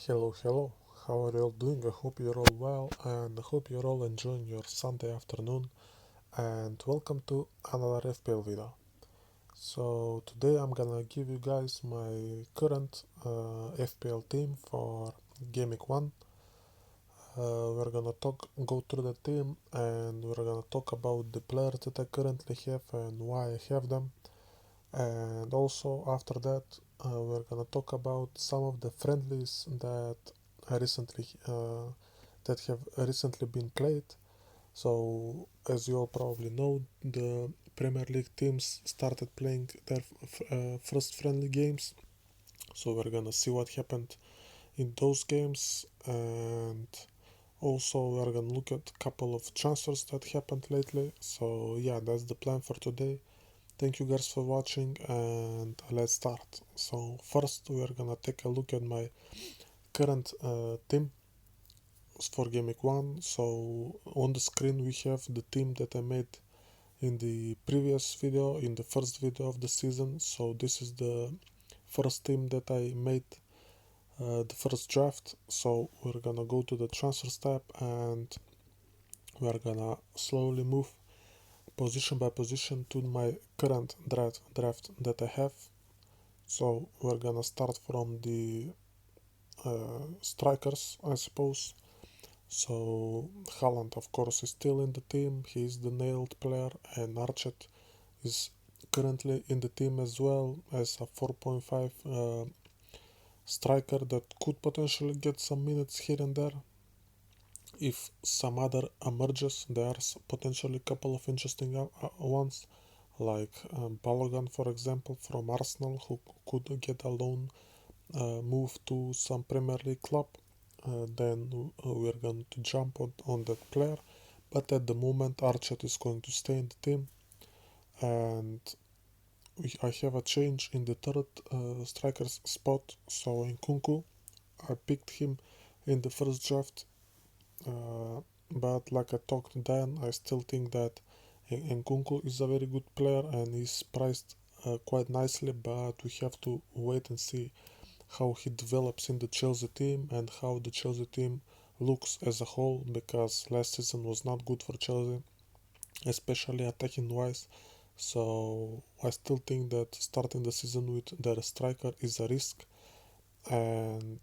Hello, how are you all doing? I hope you're all well and I hope you're all enjoying your Sunday afternoon and welcome to another FPL video. So today I'm gonna give you guys my current FPL team for Game Week 1. We're gonna go through the team and we're gonna talk about the players that I currently have and why I have them. And also after that we're gonna talk about some of the friendlies that I recently that have recently been played. So as you all probably know, the Premier League teams started playing their first friendly games. So we're gonna see what happened in those games, and also we're gonna look at a couple of transfers that happened lately. So yeah, that's the plan for today. Thank you guys for watching and let's start. So first we're gonna take a look at my current team for Game Week 1. So on the screen we have the team that I made in the previous video, in the first video of the season. So this is the first team that I made, the first draft. So we're gonna go to the transfers tab and we're gonna slowly move position by position to my current draft that I have. So we're gonna start from the strikers, I suppose. So Haaland, of course, is still in the team. He is the nailed player, and Archet is currently in the team as well as a 4.5 striker that could potentially get some minutes here and there. If some other emerges, there's potentially a couple of interesting ones, like Balogun, for example, from Arsenal, who could get a loan move to some Premier League club. Then we're going to jump on that player. But at the moment, Archet is going to stay in the team, and I have a change in the third striker's spot. So in Kunku, I picked him in the first draft, but like I talked then, I still think that Nkunku is a very good player and is priced quite nicely, but we have to wait and see how he develops in the Chelsea team and how the Chelsea team looks as a whole, because last season was not good for Chelsea, especially attacking wise. So I still think that starting the season with their striker is a risk, and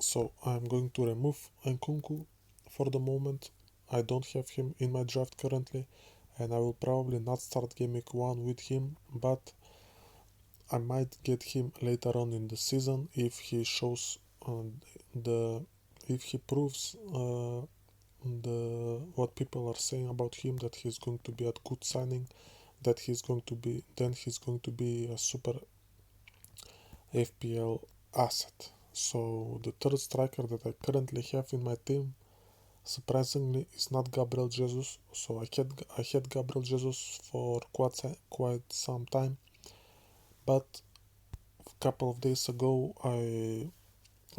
so I'm going to remove Nkunku for the moment. I don't have him in my draft currently, and I will probably not start Game Week 1 with him, but I might get him later on in the season if he shows the if he proves the what people are saying about him, that he's going to be a good signing, that he's going to be a super FPL asset. So the third striker that I currently have in my team, surprisingly, is not Gabriel Jesus. So I had Gabriel Jesus for quite some time, but a couple of days ago I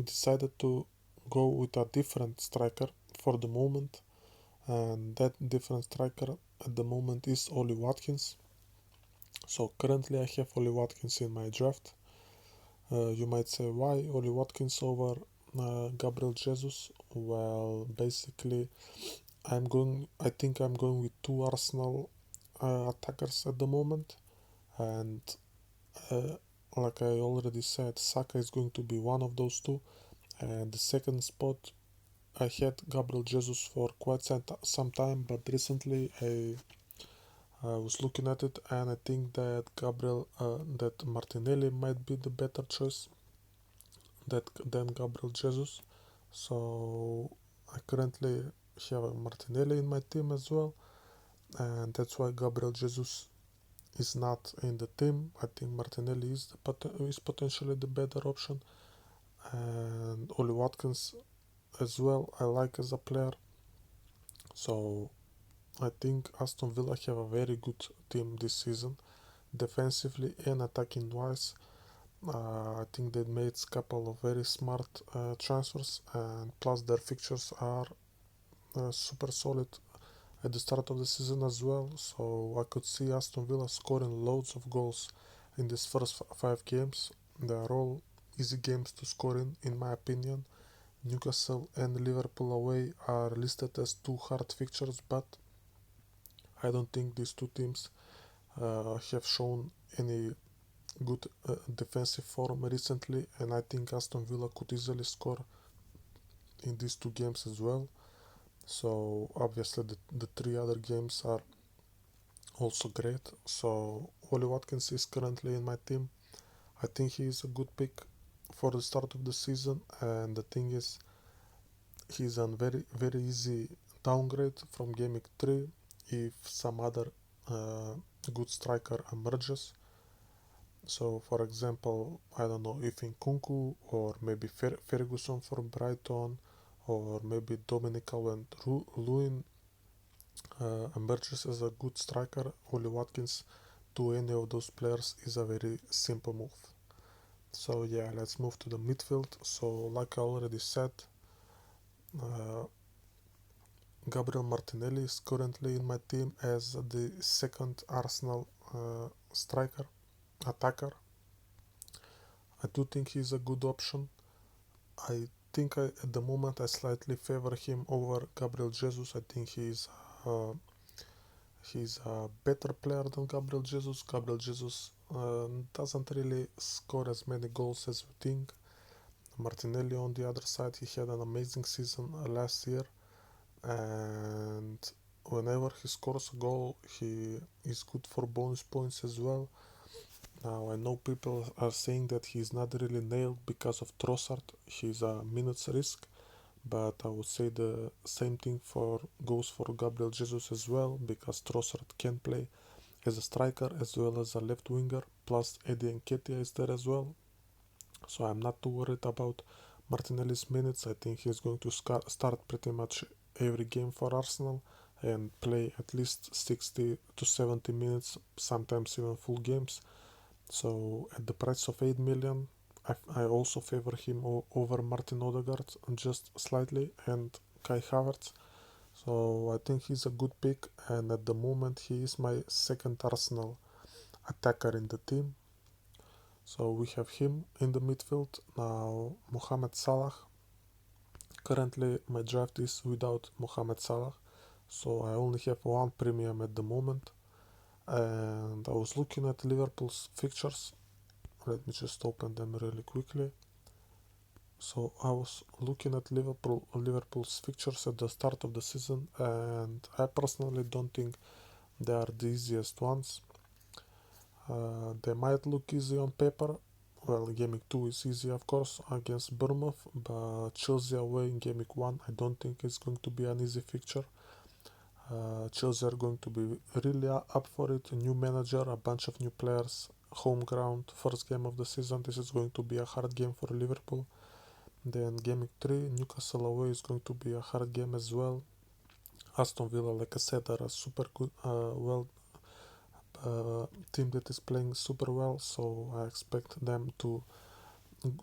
decided to go with a different striker for the moment, and that different striker at the moment is Oli Watkins. So currently I have Oli Watkins in my draft. You might say, why Oli Watkins over Gabriel Jesus? Well, basically I think I'm going with two Arsenal attackers at the moment, and uh, like I already said, Saka is going to be one of those two, and the second spot I had Gabriel Jesus for quite some time, but recently I was looking at it and I think that that Martinelli might be the better choice than Gabriel Jesus. So I currently have Martinelli in my team as well, and that's why Gabriel Jesus is not in the team. I think Martinelli is potentially the better option, and Oli Watkins as well I like as a player. So I think Aston Villa have a very good team this season, defensively and attacking wise. I think they made a couple of very smart transfers, and plus their fixtures are super solid at the start of the season as well. So I could see Aston Villa scoring loads of goals in these first 5 games. They are all easy games to score in my opinion. Newcastle and Liverpool away are listed as two hard fixtures, but I don't think these two teams have shown any good defensive form recently, and I think Aston Villa could easily score in these two games as well. So obviously the three other games are also great. So Oli Watkins is currently in my team. I think he is a good pick for the start of the season, and the thing is, he's a very easy downgrade from Game Week 3 if some other uh, good striker emerges. So, for example, I don't know if Nkunku or maybe Ferguson for Brighton or maybe Dominic Calvert-Lewin emerges as a good striker, Oli Watkins to any of those players is a very simple move. So yeah, let's move to the midfield. So like I already said, uh, Gabriel Martinelli is currently in my team as the second Arsenal striker, attacker. I do think he's a good option. I think at the moment I slightly favor him over Gabriel Jesus. I think uh, he's a better player than Gabriel Jesus. Gabriel Jesus doesn't really score as many goals as you think. Martinelli, on the other side, he had an amazing season last year, and whenever he scores a goal, he is good for bonus points as well. Now, I know people are saying that he's not really nailed because of Trossard. He's a minutes risk, but I would say the same thing for goes for Gabriel Jesus as well, because Trossard can play as a striker as well as a left winger. Plus, Eddie Nketiah is there as well, so I'm not too worried about Martinelli's minutes. I think he's going to start pretty much every game for Arsenal and play at least 60 to 70 minutes, sometimes even full games. So at the price of 8 million, I also favor him over Martin Odegaard just slightly and Kai Havertz. So I think he's a good pick, and at the moment he is my second Arsenal attacker in the team. So we have him in the midfield. Now Mohamed Salah. Currently my draft is without Mohamed Salah, so I only have one premium at the moment. And I was looking at Liverpool's fixtures. Let me just open them really quickly. So I was looking at Liverpool's fixtures at the start of the season, and I personally don't think they are the easiest ones. They might look easy on paper. Well, Game Week 2 is easy, of course, against Bournemouth, but Chelsea away in Game Week 1, I don't think it's going to be an easy fixture. Chelsea are going to be really up for it. A new manager, a bunch of new players, home ground, first game of the season. This is going to be a hard game for Liverpool. Then Game Week 3, Newcastle away is going to be a hard game as well. Aston Villa, like I said, are a super good, team that is playing super well, so I expect them to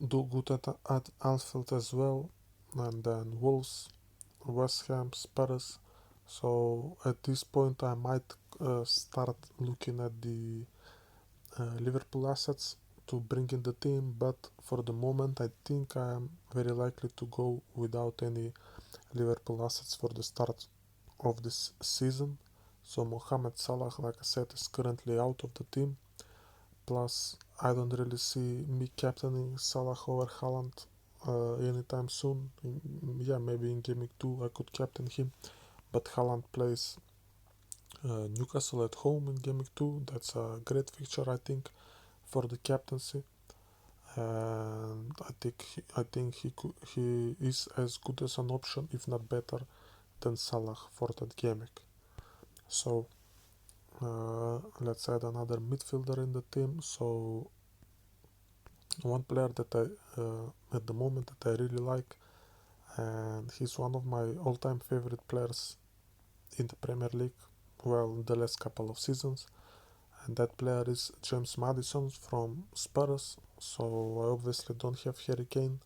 do good at Anfield as well. And then Wolves, West Ham, Spurs. So at this point, I might start looking at the Liverpool assets to bring in the team, but for the moment, I think I am very likely to go without any Liverpool assets for the start of this season. So Mohamed Salah, like I said, is currently out of the team. Plus, I don't really see me captaining Salah over Haaland anytime soon. Yeah, maybe in Game Week 2 I could captain him, but Haaland plays Newcastle at home in Game Week 2. That's a great fixture, I think, for the captaincy. And he is as good as an option, if not better, than Salah for that game week. So let's add another midfielder in the team. So one player that I at the moment that I really like, and he's one of my all-time favorite players in the Premier League, well, the last couple of seasons, and that player is James Maddison from Spurs. So I obviously don't have Harry Kane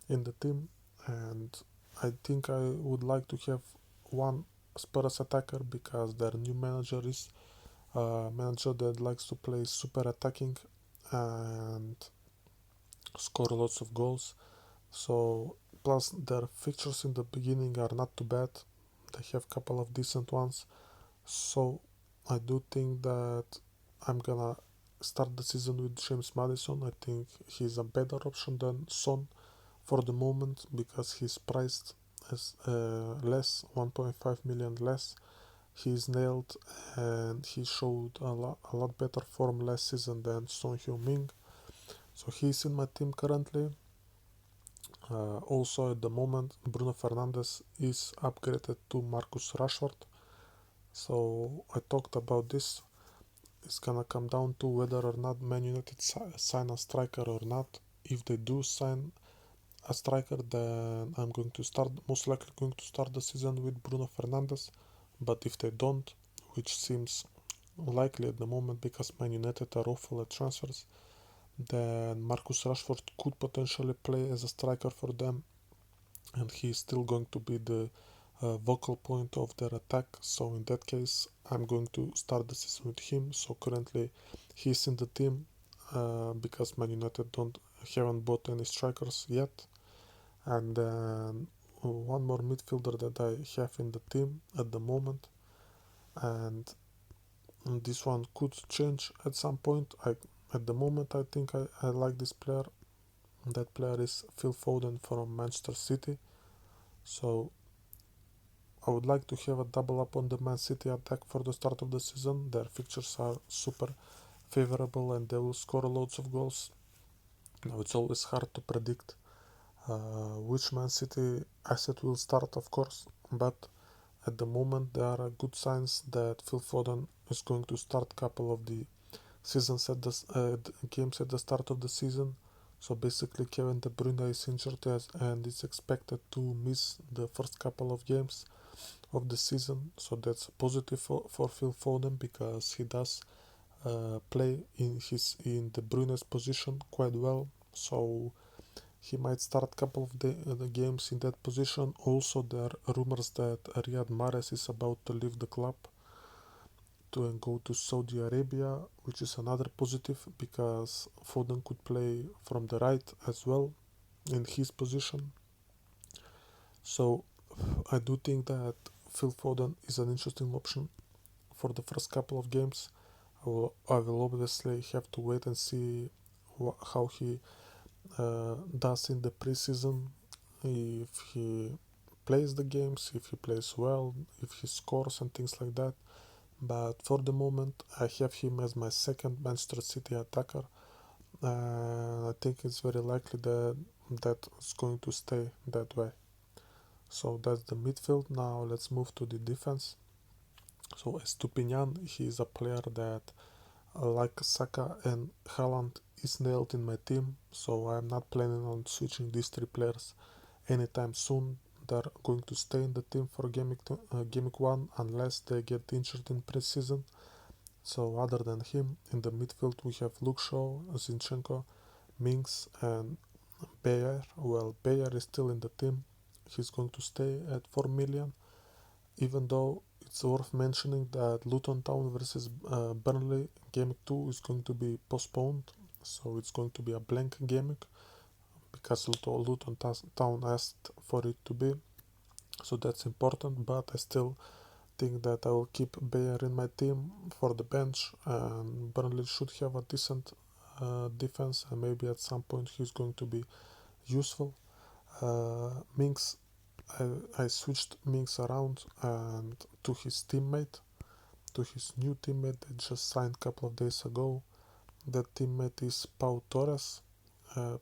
in the team, and I think I would like to have one Spurs attacker because their new manager is a manager that likes to play super attacking, and score lots of goals. So plus their fixtures in the beginning are not too bad. They have a couple of decent ones. So I do think that I'm gonna start the season with James Madison. I think he's a better option than Son for the moment because he's priced as less, 1.5 million less. He's nailed and he showed a lot better form last season than Son Heung-min. So he's in my team currently. Also at the moment, Bruno Fernandes is upgraded to Marcus Rashford. So I talked about this. It's gonna come down to whether or not Man United sign a striker or not. If they do sign a striker, then I'm going to start, most likely going to start the season with Bruno Fernandes. But if they don't, which seems likely at the moment because Man United are awful at transfers, then Marcus Rashford could potentially play as a striker for them, and he's still going to be the vocal point of their attack. So in that case, I'm going to start the season with him. So currently, he's in the team because Man United don't haven't bought any strikers yet. And then one more midfielder that I have in the team at the moment, and this one could change at some point. At the moment, I think I like this player. That player is Phil Foden from Manchester City. So I would like to have a double up on the Man City attack for the start of the season. Their fixtures are super favorable and they will score loads of goals. Now it's always hard to predict which Man City asset will start, of course, but at the moment there are good signs that Phil Foden is going to start a couple of the games at the start of the season. So basically, Kevin De Bruyne is injured and is expected to miss the first couple of games of the season. So that's positive for Phil Foden because he does play in De Bruyne's position quite well. So he might start a couple of the games in that position. Also, there are rumors that Riyad Mahrez is about to leave the club to go to Saudi Arabia, which is another positive because Foden could play from the right as well in his position. So I do think that Phil Foden is an interesting option for the first couple of games. I will obviously have to wait and see how he does in the preseason, if he plays the games, if he plays well, if he scores and things like that. But for the moment, I have him as my second Manchester City attacker. I think it's very likely that it's going to stay that way. So that's the midfield. Now let's move to the defense. So Estupinian, he is a player that, like Saka and Haaland, is nailed in my team. So I'm not planning on switching these three players anytime soon. They're going to stay in the team for game week 1 unless they get injured in preseason. So other than him, in the midfield we have Luke Shaw, Zinchenko, Minks and Bayer. Well, Bayer is still in the team. He's going to stay at 4 million, even though it's worth mentioning that Luton Town versus Burnley game 2 is going to be postponed. So it's going to be a blank game because Luton Town asked for it to be. So that's important, but I still think that I will keep Bayer in my team for the bench, and Burnley should have a decent defense, and maybe at some point he's going to be useful. Minks, I switched Minks around and to his teammate, to his new teammate that just signed a couple of days ago. That teammate is Pau Torres,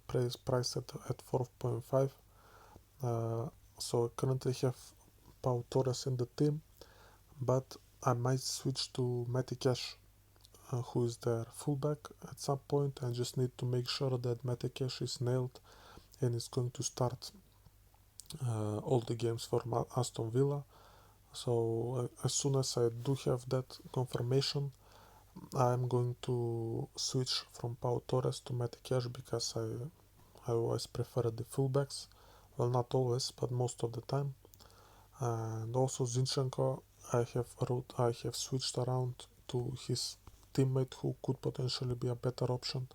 priced at 4.5. So I currently have Pau Torres in the team, but I might switch to Matty Cash, who is their fullback at some point. I just need to make sure that Matty Cash is nailed and is going to start all the games for Aston Villa. So as soon as I do have that confirmation, I'm going to switch from Pau Torres to Matty Cash because I always prefer the fullbacks. Well, not always, but most of the time. And also Zinchenko, I have switched around to his teammate who could potentially be a better option,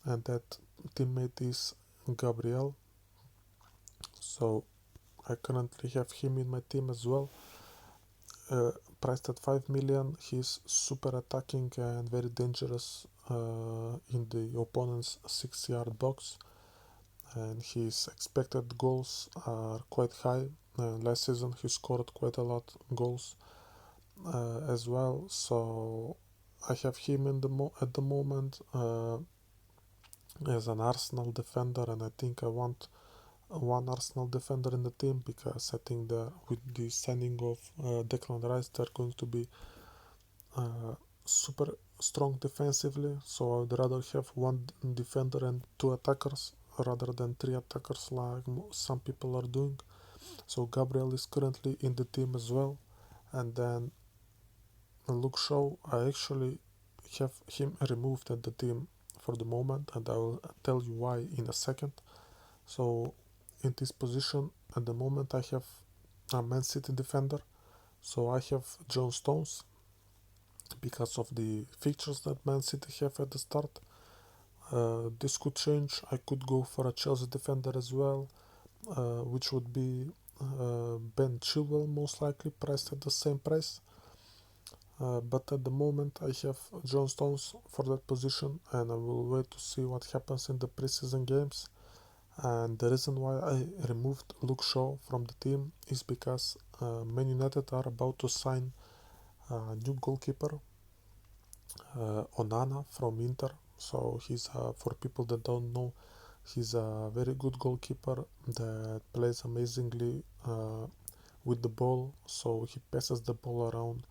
and that teammate is Gabriel, so I currently have him in my team as well. Priced at 5 million, he's super attacking and very dangerous in the opponent's 6-yard box, and his expected goals are quite high. Last season he scored quite a lot goals as well, so I have him at the moment as an Arsenal defender, and I think I want one Arsenal defender in the team because I think that with the signing of Declan Rice, they're going to be super strong defensively. So I would rather have one defender and two attackers rather than three attackers like some people are doing. So Gabriel is currently in the team as well, and then Luke Shaw, I actually have him removed at the team for the moment, and I will tell you why in a second. So in this position at the moment I have a Man City defender, so I have John Stones because of the features that Man City have at the start. This could change. I could go for a Chelsea defender as well, which would be Ben Chilwell, most likely priced at the same price. But at the moment I have John Stones for that position, and I will wait to see what happens in the preseason games. And the reason why I removed Luke Shaw from the team is because Man United are about to sign a new goalkeeper, Onana from Inter. So he's for people that don't know, he's a very good goalkeeper that plays amazingly with the ball. So he passes the ball around.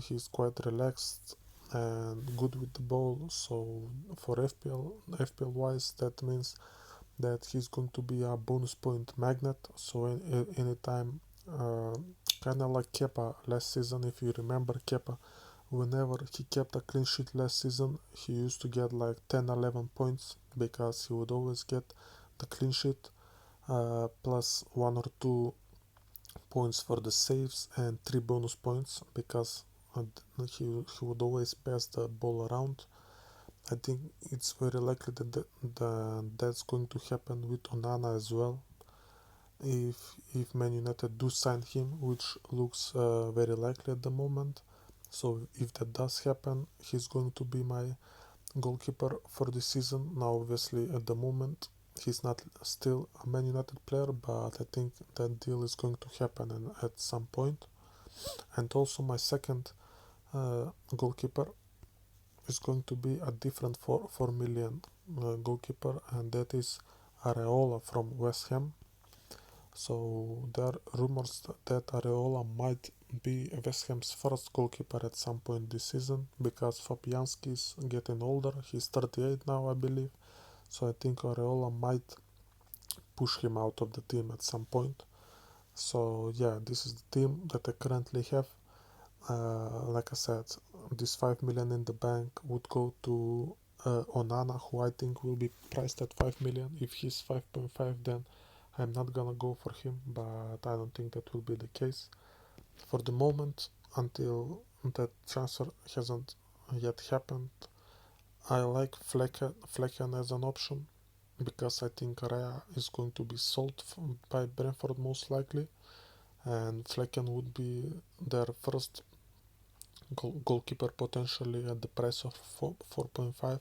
He's quite relaxed and good with the ball. So for FPL wise, that means that he's going to be a bonus point magnet. So anytime, kind of like Kepa last season, if you remember Kepa, whenever he kept a clean sheet last season, he used to get like 10-11 points because he would always get the clean sheet plus 1 or 2 points for the saves and 3 bonus points because he would always pass the ball around. I think it's very likely that's going to happen with Onana as well. If Man United do sign him, which looks very likely at the moment. So if that does happen, he's going to be my goalkeeper for this season. Now, obviously, at the moment, he's not still a Man United player, but I think that deal is going to happen at some point. And also, my second goalkeeper is going to be a different 4 million goalkeeper, and that is Areola from West Ham. So there are rumors that Areola might be West Ham's first goalkeeper at some point this season because Fabianski is getting older. He's 38 now, I believe. So I think Areola might push him out of the team at some point. So yeah, this is the team that I currently have. Like I said, this 5 million in the bank would go to Onana, who I think will be priced at 5 million. If he's 5.5, then I'm not gonna go for him, but I don't think that will be the case for the moment until that transfer hasn't yet happened. I like Flecken as an option because I think Raya is going to be sold by Brentford most likely, and Flecken would be their first goalkeeper potentially at the price of 4.5.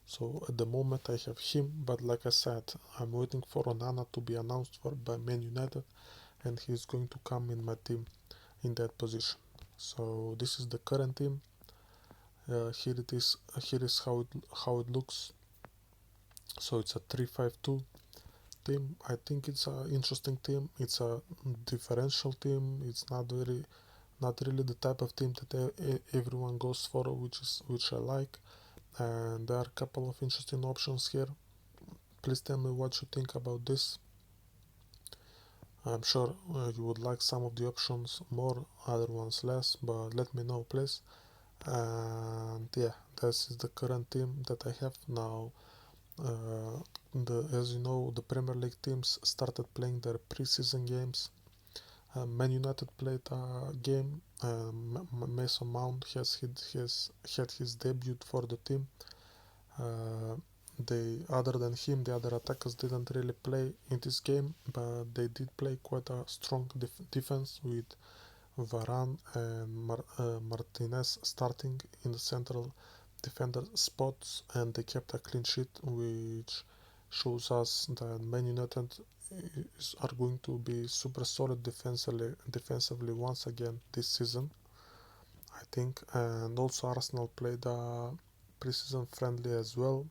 So at the moment I have him, but like I said, I'm waiting for Onana to be announced by Man United, and he's going to come in my team in that position. So this is the current team. Here it is. Here is how it looks. So it's a 3-5-2 team. I think it's an interesting team. It's a differential team. It's not really the type of team that everyone goes for, which I like. And there are a couple of interesting options here. Please tell me what you think about this. I'm sure you would like some of the options more, other ones less, but let me know, please. And yeah, this is the current team that I have now. As you know, the Premier League teams started playing their preseason games. Man United played a game. Mason Mount had his debut for the team. other than him, the other attackers didn't really play in this game, but they did play quite a strong defense with Varane and Martinez starting in the central defender spots, and they kept a clean sheet, which shows us that Man United are going to be super solid defensively once again this season, I think. And also Arsenal played a preseason friendly as well.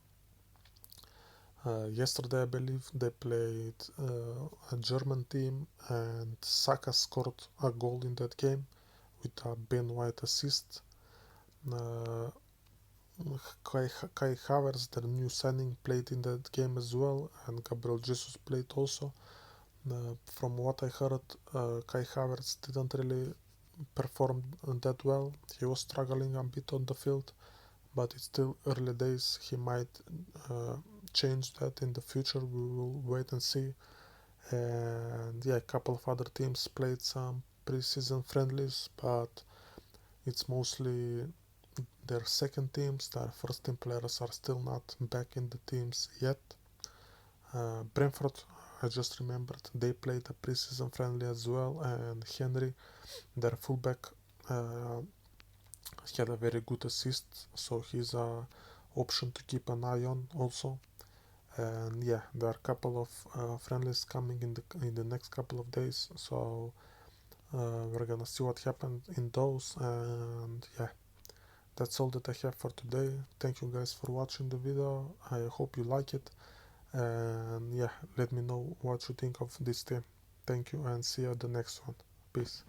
Yesterday, I believe they played a German team, and Saka scored a goal in that game with a Ben White assist. Uh, Kai Havertz, their new signing, played in that game as well, and Gabriel Jesus played also. From what I heard, Kai Havertz didn't really perform that well. He was struggling a bit on the field, but it's still early days. He might change that in the future. We will wait and see. And yeah, a couple of other teams played some preseason friendlies, but it's mostly their second teams. Their first team players are still not back in the teams yet. Brentford, I just remembered, they played a preseason friendly as well, and Henry, their fullback, uh, had a very good assist, so he's a option to keep an eye on also. And yeah, there are a couple of friendlies coming in the next couple of days, so we're gonna see what happens in those. And yeah, that's all that I have for today. Thank you guys for watching the video. I hope you like it, and yeah, let me know what you think of this team. Thank you, and see you at the next one. Peace.